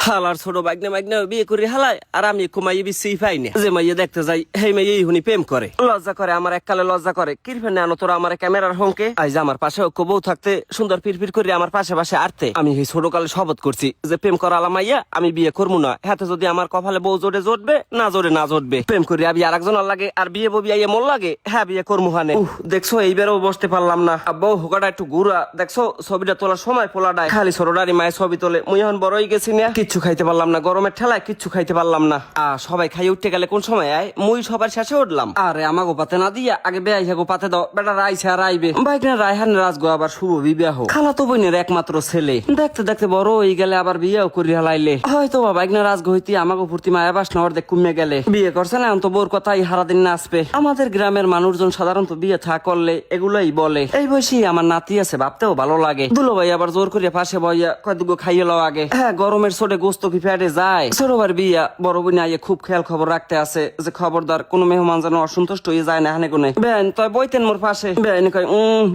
হালার ছোট বাইকনে বাইকনে বিয়ে করে হালায় আর আমি কুমাই বিসি পাই না যে মাইয়ে দেখতে যাই হেই মাইয়ে হুনি প্রেম করে লজ্জা করে আমার এককালে লজ্জা করে কিরফেন আনো তোরা আমার ক্যামেরার হংকে আইজ আমার পাশে বউ থাকতে সুন্দর পিরপির করে আমার পাশে পাশে আরতে আমি এই ছোট কালে শপথ করছি যে প্রেম করা মাইয়া আমি বিয়ে করবো না হাতে যদি আমার কপালে বউ জোরে জোটবে না জোরে না জোটবে প্রেম করি আমি আর একজন লাগে আর বিয়ে ববি আইয়ে মন লাগে হ্যাঁ বিয়ে করবো হানে দেখছো এইবারও বসতে পারলাম না বউ হোকাটা একটু ঘুরা দেখছো ছবিটা তোলার সময় পোলাডায় খালি ছোটডারি মায়ের ছবি তোলে মুই এখন বড় হয়ে গেছি না কিচ্ছু খাইতে পারলাম না গরমের ঠেলায় কিচ্ছু খাইতে পারলাম না সবাই খাইয়ে উঠতে গেলে কোন সময় আয় মুই সবার শেষে উঠলাম আরে আমাগো পাতে না দিয়া আগে বেয়াই গো পাতে দাও বেটা রাইছে আর আইবে বাইক না রায়হান রাজগো আবার শুভ বিবাহ খালা তো বোনের একমাত্র ছেলে দেখতে দেখতে বড় হয়ে গেলে আবার বিয়েও করি হালাইলে হয়তো বাইক না রাজগো হইতে আমাগো ফুর্তি মায়া বাস না অর্ধেক কমে গেলে বিয়ে করছে না তো বোর কথাই হারাদিন নাচবে আমাদের গ্রামের মানুষজন সাধারণত বিয়ে থা করলে এগুলাই বলে এই বয়সী আমার নাতি আছে ভাবতেও ভালো লাগে দুলো ভাই আবার জোর করিয়া পাশে বইয়া কয়েকদুগো খাইয়ে লও আগে হ্যাঁ গরমের ছোটে গোস্ত কি ফেটে যায় ছোটবার বিয়া বড় বোন আইয়ে খুব খেয়াল খবর রাখতে আছে যে খবরদার কোনো মেহমান যেন অসন্তুষ্ট হয়ে যায় না হানে কোনে বেআইন তয় বইতেন মোর পাশে বেআইন কয়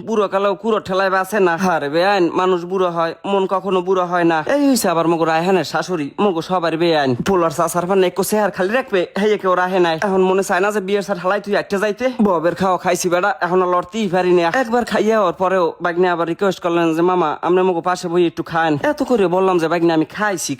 বুড়ো কালেও কুড়ো ঠেলায় বাসে না হারে বেআইন মানুষ বুড়ো হয় মন কখনো বুড়ো হয় না এই হইছে আবার মগো রায়হানের শাশুড়ি মগো সবার বেআইন পোলার চাষার ফান একটু চেহার খালি রাখবে হেয়ে কেউ রাহে নাই এখন মনে চায় না যে বিয়ের সার হালাই তুই একটা যাইতে ববের খাওয়া খাইছি বেড়া এখন আর লড়তেই পারি না একবার খাইয়া হওয়ার পরেও বাগনে আবার রিকোয়েস্ট করলেন যে মামা আমরা মগো পাশে বই একটু খান এত করে বললাম যে বাগনে আমি খাইছি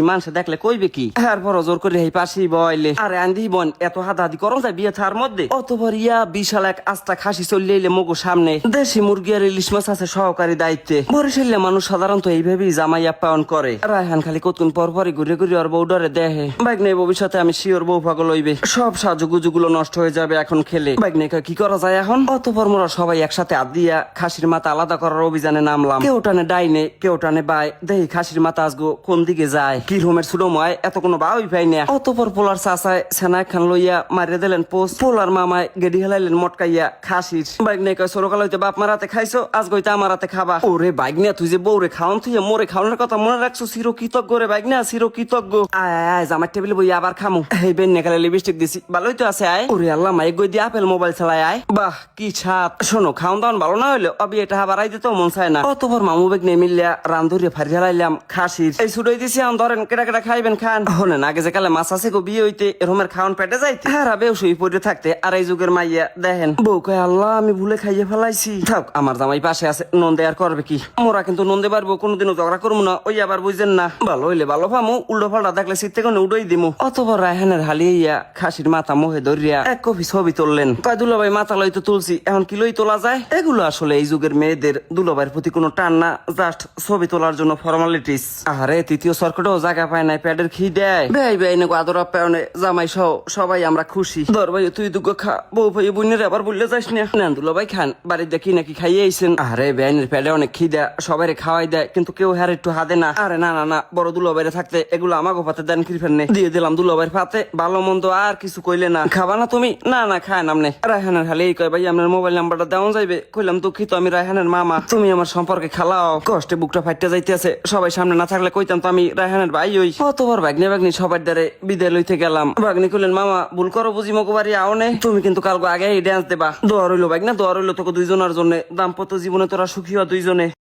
মানুষে দেখলে কইবে কি এরপর জোর করে এই পাশেই বইলে আরে আন্দি বোন এত হাতাহাতি করো যায় বিয়ে থার মধ্যে অতবার ইয়া বিশাল এক আস্তা খাসি চললে এলে মগো সামনে দেশি মুরগি আর ইলিশ মাছ আছে সহকারী দায়িত্বে বরিশালে মানুষ সাধারণত এইভাবেই জামাই আপ্যায়ন করে রায়হান খালি কতক্ষণ পর পরই ঘুরে ঘুরে ওর বউ ডরে দেহে বাগনে ভবিষ্যতে আমি শিওর বউ পাগল হইবে সব সাজুগুজুগুলো নষ্ট হয়ে যাবে এখন খেলে বাগনে কি করা যায় এখন অতপর মোরা সবাই একসাথে হাত দিয়া খাসির মাথা আলাদা করার অভিযানে নামলাম কেউ টানে ডাইনে কেউ টানে বাই দেহি খাসির মাথা আসগো কোন দিকে যায় কি রুমের ছোট ময় এত কোনো বাউই পাই না অতপর পোলার চাচায় সেনা খান লইয়া মারিয়ে দিলেন পোস্ট পোলার মামায় গেডি হেলাইলেন মটকাইয়া খাসির বাইক নিয়ে কয় সরকাল হইতে বাপ মারাতে খাইছো আজ গইতে আমার হাতে খাবা ওরে বাইক নিয়ে তুই যে বউরে খাওন তুই মোরে খাওয়ানোর কথা মনে রাখছো চির কৃতজ্ঞ রে বাইক না চির কৃতজ্ঞ আয় আমার টেবিলে বই আবার খামু এই বেন নেকালে লিপস্টিক দিছি ভালোই তো আছে আয় ওরে আল্লাহ মাইক গই দিয়ে আপেল মোবাইল চালায় আয় বাহ কি ছাপ শোনো খাওন দাওয়ান ভালো না হইলে অবি এটা বাড়াই দিতেও মন চায় না অতপর মামু বেগ নিয়ে মিললিয়া রান্ধুরিয়া ফারি হেলাইলাম খাসির এই ছুটোই দিছি এখন ধরেন কেটা কেটা খাইবেন খান হলেন আগে যে কালে মাছ আছে গো বিয়ে হইতে এরমের খাওয়ান পেটে যাইতে হ্যাঁ বেউসই পড়ে থাকতে আর এই যুগের মাইয়া দেখেন বউ কয় আল্লাহ আমি ভুলে খাইয়ে ফেলাইছি থাক আমার জামাই পাশে আছে নন্দে আর করবে কি মোরা কিন্তু নন্দে পারবো কোনোদিনও ঝগড়া করবো না ওই আবার বুঝছেন না ভালো হইলে ভালো পামু উল্টো পাল্টা দেখলে শীত থেকে উড়াই দিমু অতবার রায়হানের হালিয়া খাসির মাথা মোহে ধরিয়া এক কপি ছবি তুললেন কয় দুলাভাই মাথা লইতে তুলছি এখন কি লই তোলা যায় এগুলো আসলে এই যুগের মেয়েদের দুলাভাইয়ের প্রতি কোনো টান না জাস্ট ছবি তোলার জন্য ফর্মালিটিস আরে তৃতীয় সরকারও জায়গা পায় নাই প্যাডের খি দেয় বেআই বেআই না আদর আপ্যায়নে জামাই সহ সবাই আমরা খুশি ধর ভাই তুই দুগো খা বউ ভাই বোনের আবার বললে যাস না দুলাভাই খান বাড়ির দেখি নাকি খাইয়ে আইছেন আরে বেআইনের প্যাডে অনেক খি দেয় সবাই খাওয়াই দেয় কিন্তু কেউ হ্যার একটু হাদে না আরে না না না বড় দুলাভাইরে থাকতে এগুলো আমাকে পাতে দেন কি ফেরনে দিয়ে দিলাম দুলাভাইয়ের পাতে ভালো মন্দ আর কিছু কইলে না খাবা না তুমি না না খায় নামনে রায়হানের হালে কয় ভাই আপনার মোবাইল নাম্বারটা দেওয়া যাইবে কইলাম দুঃখিত আমি রায়হানের মামা তুমি আমার সম্পর্কে খালাও কষ্টে বুকটা ফাইটে যাইতেছে সবাই সামনে না থাকলে কইতাম তো আমি রায়হানের ভাই ওই অতবার বাগনি সবার দ্বারে বিদায় লইতে গেলাম বাগনি কইলেন মামা ভুল করো বুঝি মগো বাড়ি আওনে তুমি কিন্তু কালকে আগে ড্যান্স দেবা দোয়া রইলো বাগনা দোয়া রইলো তোকে দুইজনের জন্য দাম্পত্য জীবনে তোরা সুখী হওয়া দুইজনে।